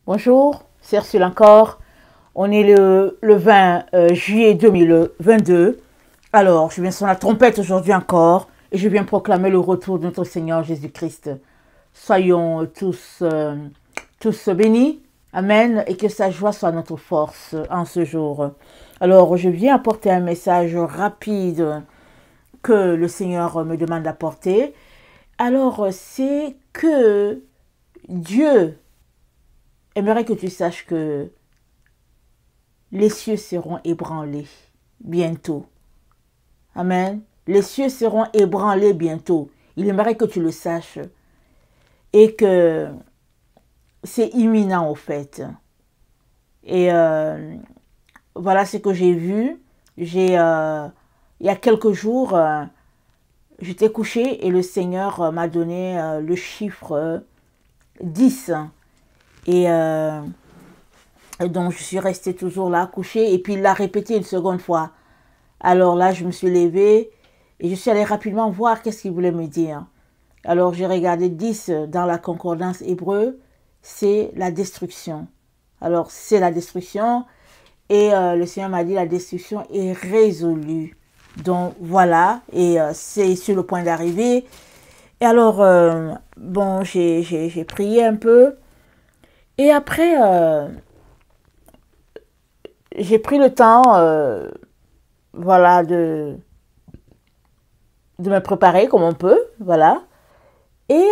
Bonjour, c'est Ursule encore. On est le 20 juillet 2022. Alors, je viens sur la trompette aujourd'hui encore et je viens proclamer le retour de notre Seigneur Jésus-Christ. Soyons tous bénis. Amen. Et que sa joie soit notre force en ce jour. Alors, je viens apporter un message rapide que le Seigneur me demande d'apporter. Alors, c'est que Dieu aimerait que tu saches que les cieux seront ébranlés bientôt. Amen. Les cieux seront ébranlés bientôt. Il aimerait que tu le saches. Et que c'est imminent au fait. Et voilà ce que j'ai vu. Il y a quelques jours, j'étais couchée et le Seigneur m'a donné le chiffre 10. Et donc, je suis restée toujours là, couchée. Et puis, il l'a répété une seconde fois. Alors là, je me suis levée et je suis allée rapidement voir qu'est-ce qu'il voulait me dire. Alors, j'ai regardé 10 dans la concordance hébreu. C'est la destruction. Alors, c'est la destruction. Et le Seigneur m'a dit, la destruction est résolue. Donc, voilà. Et c'est sur le point d'arriver. Et alors, bon, j'ai prié un peu. Et après, j'ai pris le temps, voilà, de me préparer comme on peut, voilà. Et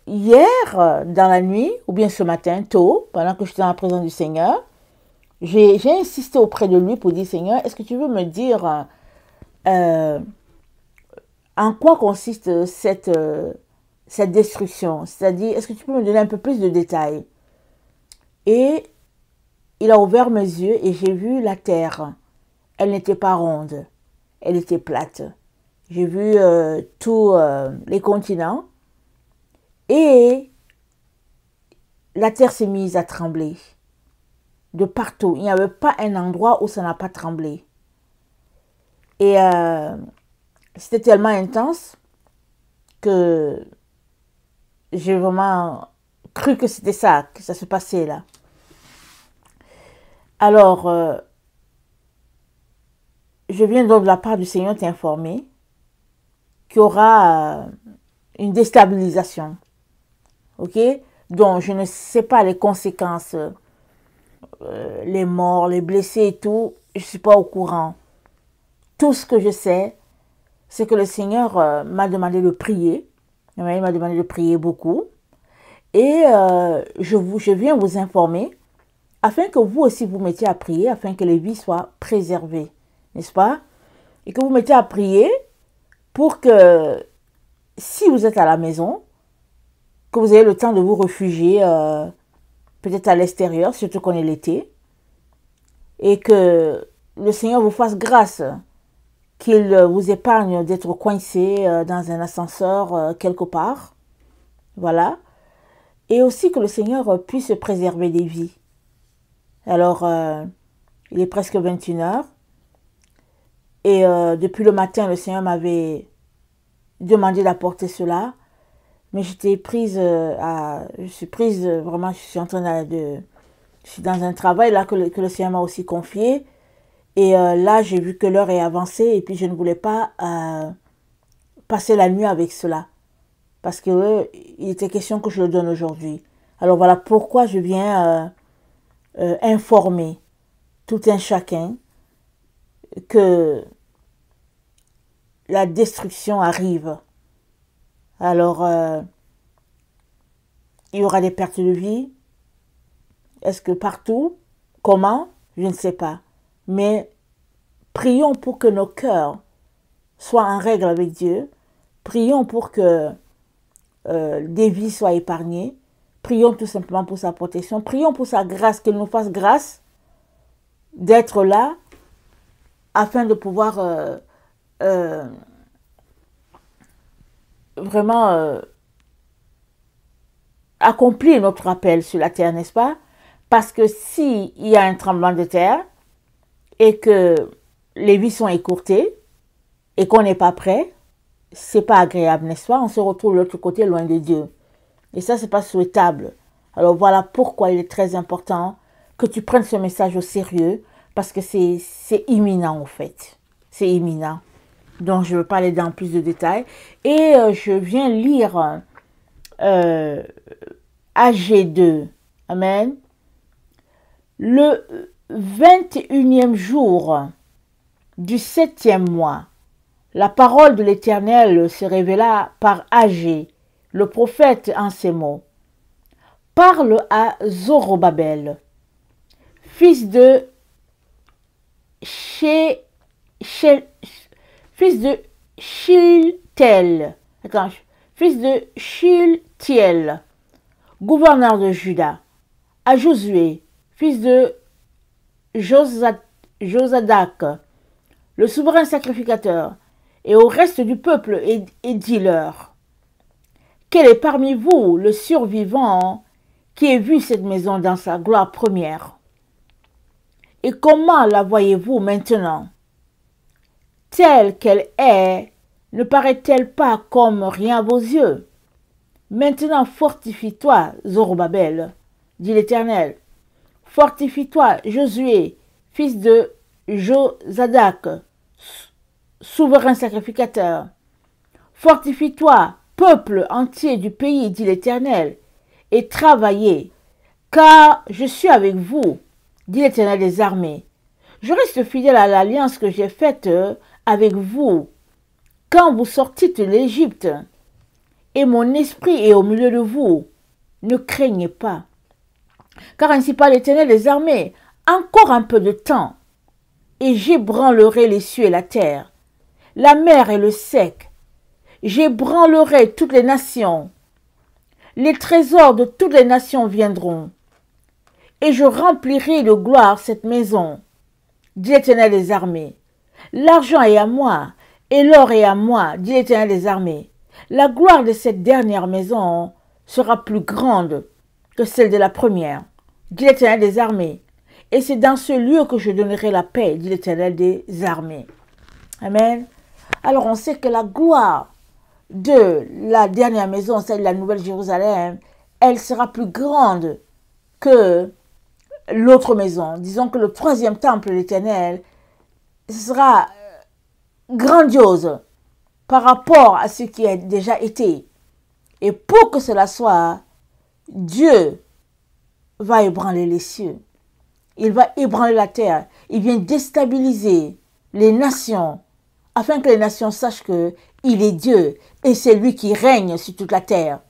hier, dans la nuit, ou bien ce matin, tôt, pendant que j'étais dans la présence du Seigneur, j'ai insisté auprès de lui pour dire, Seigneur, est-ce que tu veux me dire en quoi consiste cette destruction? C'est-à-dire, est-ce que tu peux me donner un peu plus de détails? Et il a ouvert mes yeux et j'ai vu la terre. Elle n'était pas ronde, elle était plate. J'ai vu tous les continents et la terre s'est mise à trembler de partout. Il n'y avait pas un endroit où ça n'a pas tremblé. Et c'était tellement intense que j'ai vraiment cru que c'était ça, que ça se passait là. Alors, je viens donc de la part du Seigneur t'informer qu'il y aura une déstabilisation. Ok? Donc, je ne sais pas les conséquences, les morts, les blessés et tout. Je ne suis pas au courant. Tout ce que je sais, c'est que le Seigneur m'a demandé de prier. Il m'a demandé de prier beaucoup. Et je viens vous informer afin que vous aussi vous mettiez à prier, afin que les vies soient préservées. N'est-ce pas? Et que vous mettiez à prier pour que, si vous êtes à la maison, que vous ayez le temps de vous réfugier peut-être à l'extérieur, surtout qu'on est l'été, et que le Seigneur vous fasse grâce, qu'il vous épargne d'être coincé dans un ascenseur quelque part. Voilà. Et aussi que le Seigneur puisse préserver des vies. Alors, il est presque 21 heures. Et depuis le matin, le Seigneur m'avait demandé d'apporter cela. Mais j'étais prise je suis prise, vraiment, je suis en train je suis dans un travail là que le Seigneur m'a aussi confié. Et là, j'ai vu que l'heure est avancée et puis je ne voulais pas passer la nuit avec cela. Parce que il était question que je le donne aujourd'hui. Alors voilà pourquoi je viens informer tout un chacun que la destruction arrive. Alors, il y aura des pertes de vie. Est-ce que partout? Comment? Je ne sais pas. Mais prions pour que nos cœurs soient en règle avec Dieu. Prions pour que des vies soient épargnées. Prions tout simplement pour sa protection. Prions pour sa grâce, qu'il nous fasse grâce d'être là afin de pouvoir vraiment accomplir notre appel sur la terre, n'est-ce pas? Parce que s'il y a un tremblement de terre et que les vies sont écourtées et qu'on n'est pas prêt, c'est pas agréable, n'est-ce pas? On se retrouve de l'autre côté, loin de Dieu. Et ça, c'est pas souhaitable. Alors voilà pourquoi il est très important que tu prennes ce message au sérieux, parce que c'est imminent en fait. C'est imminent. Donc je ne veux pas aller dans plus de détails. Et je viens lire AG2. Amen. Le 21e jour du 7e mois, la parole de l'Éternel se révéla par Agé, le prophète, en ces mots. Parle à Zorobabel, fils de Shiltiel, fils de Shiltiel, gouverneur de Juda, à Josué, fils de Josadak, le souverain sacrificateur, et au reste du peuple, et dis-leur, quel est parmi vous le survivant qui ait vu cette maison dans sa gloire première? Et comment la voyez-vous maintenant? Telle qu'elle est, ne paraît-elle pas comme rien à vos yeux? Maintenant fortifie-toi, Zorobabel, dit l'Éternel. Fortifie-toi, Josué, fils de Josadak, souverain sacrificateur. Fortifie-toi, peuple entier du pays, dit l'Éternel, et travaillez, car je suis avec vous, dit l'Éternel des armées. Je reste fidèle à l'alliance que j'ai faite avec vous quand vous sortîtes de l'Égypte, et mon esprit est au milieu de vous. Ne craignez pas. Car ainsi parle l'Éternel des armées, encore un peu de temps, et j'ébranlerai les cieux et la terre, la mer et le sec. J'ébranlerai toutes les nations. Les trésors de toutes les nations viendront, et je remplirai de gloire cette maison, dit l'Éternel des armées. L'argent est à moi, et l'or est à moi, dit l'Éternel des armées. La gloire de cette dernière maison sera plus grande que celle de la première, dit l'Éternel des armées. Et c'est dans ce lieu que je donnerai la paix, dit l'Éternel des armées. Amen. Alors on sait que la gloire de la dernière maison, celle de la Nouvelle Jérusalem, elle sera plus grande que l'autre maison. Disons que le 3e temple de l'Éternel sera grandiose par rapport à ce qui a déjà été. Et pour que cela soit, Dieu va ébranler les cieux. Il va ébranler la terre. Il vient déstabiliser les nations afin que les nations sachent qu'il est Dieu et c'est lui qui règne sur toute la terre.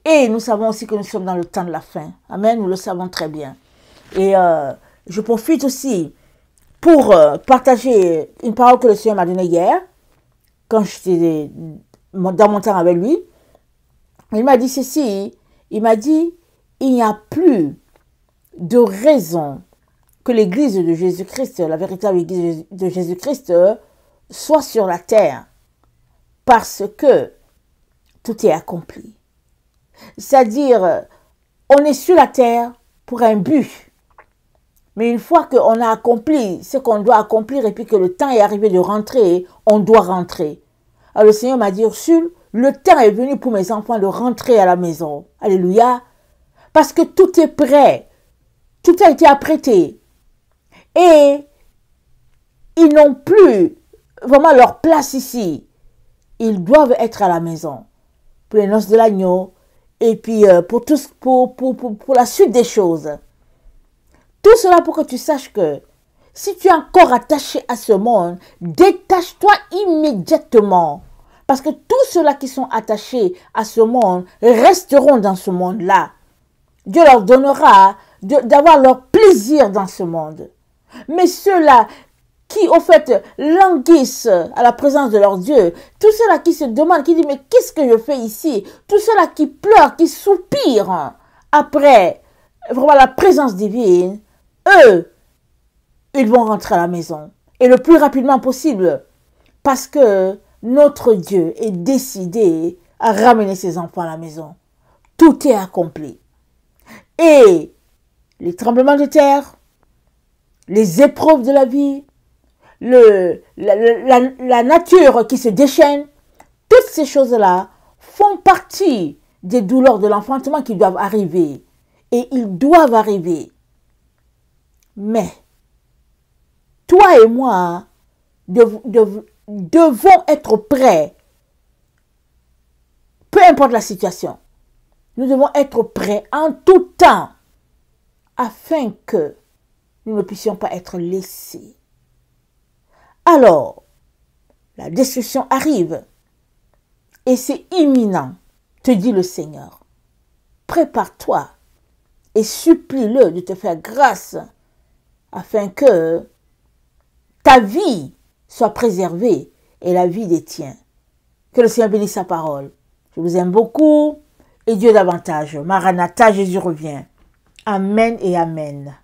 Et nous savons aussi que nous sommes dans le temps de la fin. Amen, nous le savons très bien. Et je profite aussi pour partager une parole que le Seigneur m'a donnée hier, quand j'étais dans mon temps avec lui. Il m'a dit ceci, il m'a dit, il n'y a plus de raison que l'église de Jésus-Christ, la véritable église de Jésus-Christ, soit sur la terre, parce que tout est accompli. C'est-à-dire, on est sur la terre pour un but. Mais une fois qu'on a accompli ce qu'on doit accomplir et puis que le temps est arrivé de rentrer, on doit rentrer. Alors le Seigneur m'a dit, Ursule, le temps est venu pour mes enfants de rentrer à la maison. Alléluia. Parce que tout est prêt. Tout a été apprêté. Et ils n'ont plus vraiment leur place ici. Ils doivent être à la maison. Pour les noces de l'agneau. Et puis pour la suite des choses. Tout cela pour que tu saches que si tu es encore attaché à ce monde, détache-toi immédiatement. Parce que tous ceux-là qui sont attachés à ce monde resteront dans ce monde-là. Dieu leur donnera d'avoir leur plaisir dans ce monde. Mais ceux-là qui, au fait, languissent à la présence de leur Dieu, tous ceux-là qui se demandent, qui disent, mais qu'est-ce que je fais ici? Tous ceux-là qui pleurent, qui soupirent après vraiment la présence divine, eux, ils vont rentrer à la maison. Et le plus rapidement possible. Parce que notre Dieu est décidé à ramener ses enfants à la maison. Tout est accompli. Et les tremblements de terre, les épreuves de la vie, la nature qui se déchaîne, toutes ces choses-là font partie des douleurs de l'enfantement qui doivent arriver. et ils doivent arriver. Mais, toi et moi, devons être prêts, peu importe la situation. Nous devons être prêts en tout temps afin que nous ne puissions pas être laissés. Alors, la destruction arrive et c'est imminent, te dit le Seigneur. Prépare-toi et supplie-le de te faire grâce afin que ta vie soit préservée et la vie des tiens. Que le Seigneur bénisse sa parole. Je vous aime beaucoup et Dieu davantage. Maranatha, Jésus revient. Amen et amen.